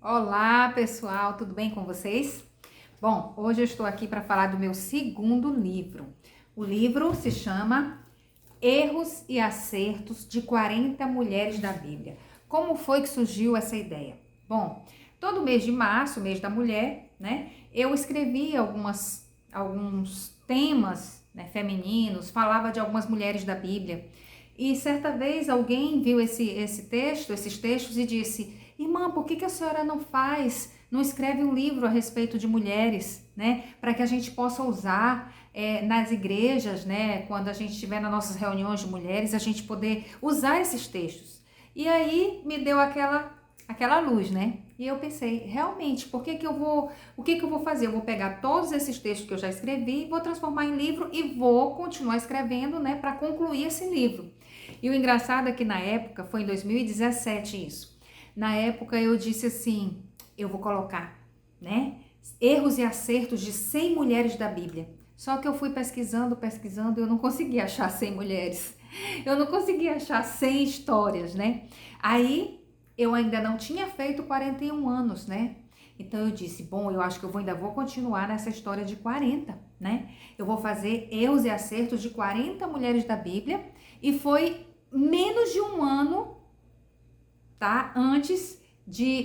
Olá, pessoal, tudo bem com vocês? Bom, hoje eu estou aqui para falar do meu segundo livro. O livro se chama Erros e Acertos de 40 Mulheres da Bíblia. Como foi que surgiu essa ideia? Bom, todo mês de março, mês da mulher, né, eu escrevi alguns temas, né, femininos, falava de algumas mulheres da Bíblia. E certa vez alguém viu esses textos e disse: Irmã, por que a senhora não escreve um livro a respeito de mulheres, né? Para que a gente possa usar nas igrejas, né? Quando a gente estiver nas nossas reuniões de mulheres, a gente poder usar esses textos. E aí me deu aquela luz, né? E eu pensei, realmente, o que que eu vou fazer? Eu vou pegar todos esses textos que eu já escrevi, vou transformar em livro e vou continuar escrevendo, né, para concluir esse livro. E o engraçado é que na época, foi em 2017 isso. Na época eu disse assim, eu vou colocar, né, erros e acertos de 100 mulheres da Bíblia. Só que eu fui pesquisando e eu não consegui achar 100 mulheres. Eu não consegui achar 100 histórias, né? Aí eu ainda não tinha feito 41 anos, né? Então eu disse, bom, eu acho que ainda vou continuar nessa história de 40, né? Eu vou fazer erros e acertos de 40 mulheres da Bíblia e foi menos de um ano, tá?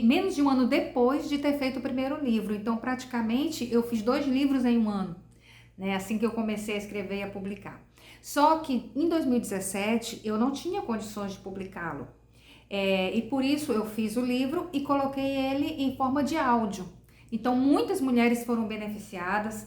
Menos de um ano depois de ter feito o primeiro livro. Então, praticamente, eu fiz 2 livros em um ano, né? Assim que eu comecei a escrever e a publicar. Só que em 2017 eu não tinha condições de publicá-lo. E por isso eu fiz o livro e coloquei ele em forma de áudio. Então muitas mulheres foram beneficiadas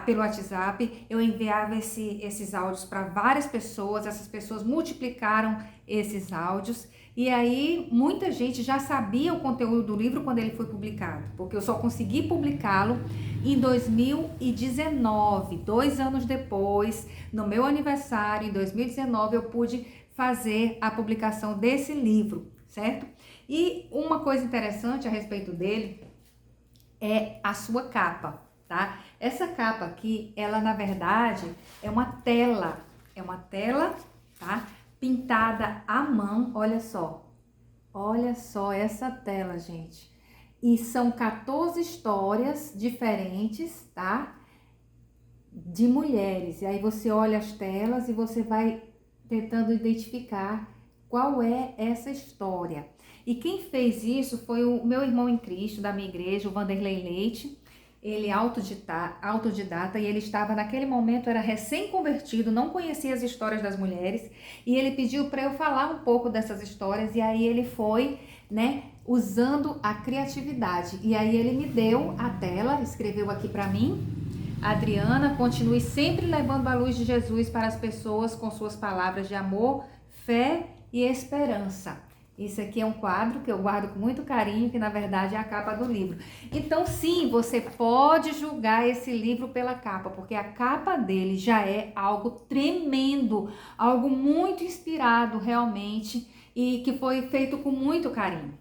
pelo WhatsApp. Eu enviava esses áudios para várias pessoas, essas pessoas multiplicaram esses áudios. E aí muita gente já sabia o conteúdo do livro quando ele foi publicado, porque eu só consegui publicá-lo em 2019, 2 anos depois, no meu aniversário, em 2019, eu pude fazer a publicação desse livro, certo? E uma coisa interessante a respeito dele é a sua capa, tá? Essa capa aqui, ela na verdade é uma tela, tá? Pintada à mão, olha só essa tela, gente. E são 14 histórias diferentes, tá? De mulheres. E aí você olha as telas e você vai tentando identificar qual é essa história. E quem fez isso foi o meu irmão em Cristo, da minha igreja, o Vanderlei Leite. Ele é autodidata e ele estava naquele momento, era recém-convertido, não conhecia as histórias das mulheres. E ele pediu para eu falar um pouco dessas histórias e aí ele foi, né, usando a criatividade. E aí ele me deu a tela, escreveu aqui para mim: Adriana, continue sempre levando a luz de Jesus para as pessoas com suas palavras de amor, fé e esperança. Isso aqui é um quadro que eu guardo com muito carinho, que na verdade é a capa do livro. Então sim, você pode julgar esse livro pela capa, porque a capa dele já é algo tremendo, algo muito inspirado realmente e que foi feito com muito carinho.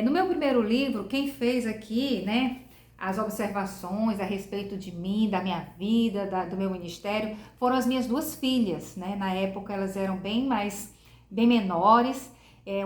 No meu primeiro livro, quem fez aqui, né, as observações a respeito de mim, da minha vida, do meu ministério, foram as minhas 2 filhas, né? Na época elas eram bem menores,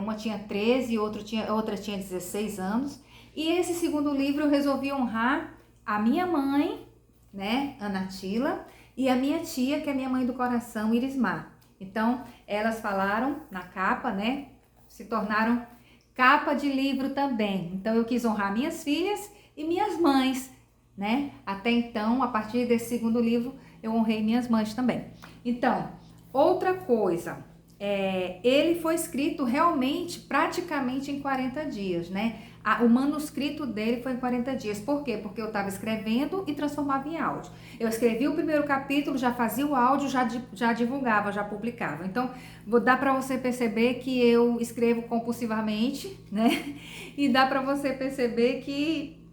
uma tinha 13 e outra tinha 16 anos. E esse segundo livro eu resolvi honrar a minha mãe, né, Ana Tila, e a minha tia, que é minha mãe do coração, Irismar. Então, elas falaram na capa, né, se tornaram capa de livro também. Então, eu quis honrar minhas filhas e minhas mães, né? Até então, a partir desse segundo livro, eu honrei minhas mães também. Então, outra coisa, ele foi escrito realmente, praticamente em 40 dias, né? O manuscrito dele foi em 40 dias. Por quê? Porque eu estava escrevendo e transformava em áudio. Eu escrevi o primeiro capítulo, já fazia o áudio, já divulgava, já publicava. Então, dá para você perceber que eu escrevo compulsivamente, né? E dá para você perceber que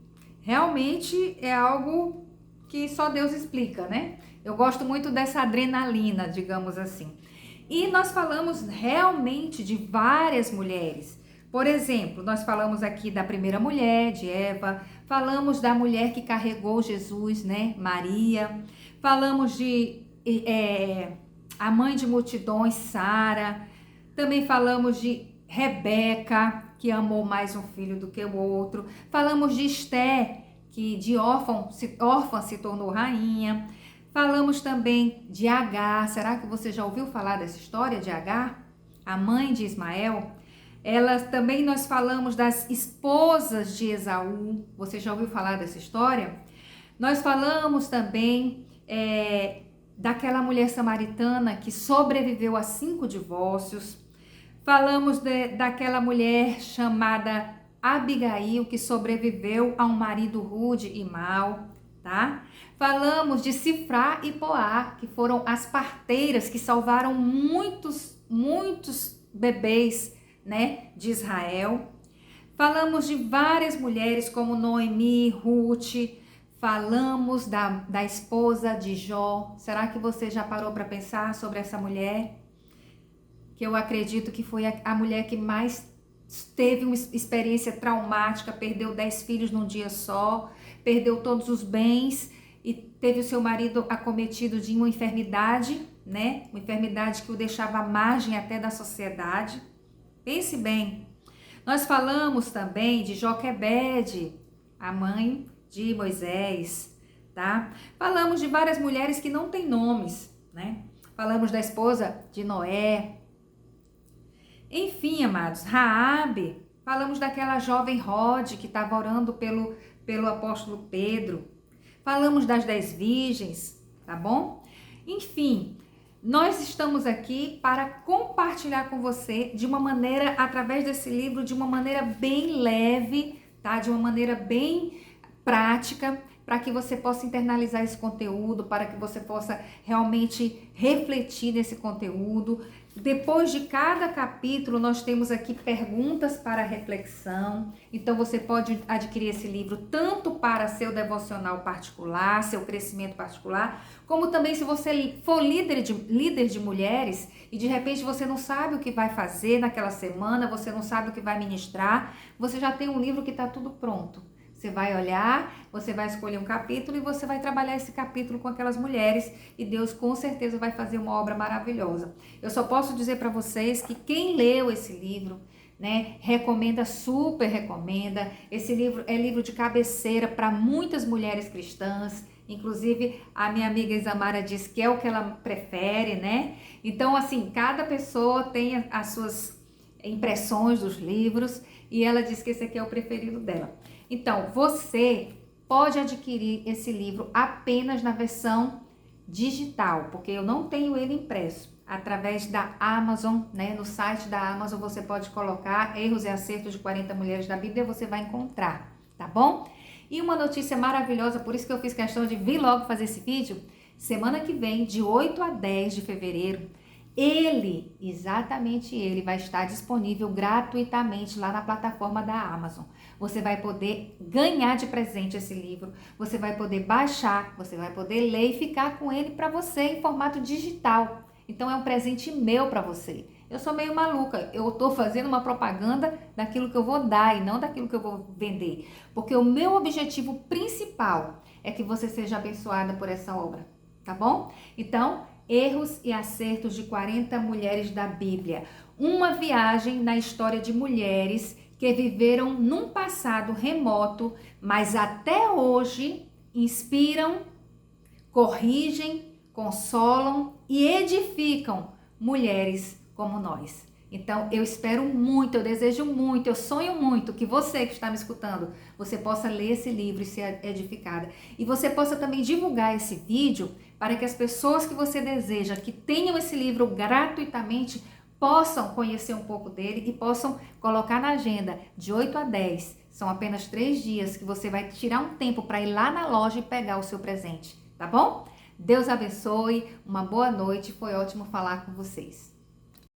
realmente é algo que só Deus explica, né? Eu gosto muito dessa adrenalina, digamos assim. E nós falamos realmente de várias mulheres. Por exemplo, nós falamos aqui da primeira mulher, de Eva, falamos da mulher que carregou Jesus, né, Maria, falamos de a mãe de multidões, Sara, também falamos de Rebeca, que amou mais um filho do que o outro. Falamos de Esté, que de órfã se tornou rainha. Falamos também de Agar. Será que você já ouviu falar dessa história de Agar? A mãe de Ismael. Também nós falamos das esposas de Esaú. Você já ouviu falar dessa história? Nós falamos também daquela mulher samaritana que sobreviveu a 5 divórcios. Falamos daquela mulher chamada Abigail, que sobreviveu a um marido rude e mau, tá? Falamos de Sifrá e Poá, que foram as parteiras que salvaram muitos bebês, né, de Israel. Falamos de várias mulheres como Noemi, Ruth. Falamos da esposa de Jó. Será que você já parou para pensar sobre essa mulher? Que eu acredito que foi a mulher que mais teve uma experiência traumática, perdeu 10 filhos num dia só, perdeu todos os bens e teve o seu marido acometido de uma enfermidade, né? Uma enfermidade que o deixava à margem até da sociedade. Pense bem. Nós falamos também de Joquebede, a mãe de Moisés, tá? Falamos de várias mulheres que não têm nomes, né? Falamos da esposa de Noé. Enfim, amados, Raabe, falamos daquela jovem Rode que estava orando pelo apóstolo Pedro. Falamos das 10 virgens, tá bom? Enfim, nós estamos aqui para compartilhar com você de uma maneira, através desse livro, de uma maneira bem leve, tá? De uma maneira bem prática, para que você possa internalizar esse conteúdo, para que você possa realmente refletir nesse conteúdo. Depois de cada capítulo, nós temos aqui perguntas para reflexão. Então, você pode adquirir esse livro tanto para seu devocional particular, seu crescimento particular, como também se você for líder de mulheres e de repente você não sabe o que vai fazer naquela semana, você não sabe o que vai ministrar, você já tem um livro que está tudo pronto. Você vai olhar, você vai escolher um capítulo e você vai trabalhar esse capítulo com aquelas mulheres e Deus com certeza vai fazer uma obra maravilhosa. Eu só posso dizer para vocês que quem leu esse livro, né, recomenda, super recomenda. Esse livro é livro de cabeceira para muitas mulheres cristãs. Inclusive, a minha amiga Isamara diz que é o que ela prefere, né? Então, assim, cada pessoa tem as suas impressões dos livros e ela diz que esse aqui é o preferido dela. Então, você pode adquirir esse livro apenas na versão digital, porque eu não tenho ele impresso. Através da Amazon, né? No site da Amazon você pode colocar Erros e Acertos de 40 Mulheres da Bíblia, você vai encontrar, tá bom? E uma notícia maravilhosa, por isso que eu fiz questão de vir logo fazer esse vídeo. Semana que vem, de 8 a 10 de fevereiro, exatamente ele, vai estar disponível gratuitamente lá na plataforma da Amazon. Você vai poder ganhar de presente esse livro, você vai poder baixar, você vai poder ler e ficar com ele para você em formato digital. Então é um presente meu para você. Eu sou meio maluca, eu tô fazendo uma propaganda daquilo que eu vou dar e não daquilo que eu vou vender. Porque o meu objetivo principal é que você seja abençoada por essa obra, tá bom? Então, Erros e Acertos de 40 Mulheres da Bíblia. Uma viagem na história de mulheres que viveram num passado remoto, mas até hoje inspiram, corrigem, consolam e edificam mulheres como nós. Então, eu espero muito, eu desejo muito, eu sonho muito que você que está me escutando, você possa ler esse livro e ser edificada. E você possa também divulgar esse vídeo para que as pessoas que você deseja que tenham esse livro gratuitamente possam conhecer um pouco dele e possam colocar na agenda de 8 a 10. São apenas 3 dias que você vai tirar um tempo para ir lá na loja e pegar o seu presente, tá bom? Deus abençoe, uma boa noite, foi ótimo falar com vocês.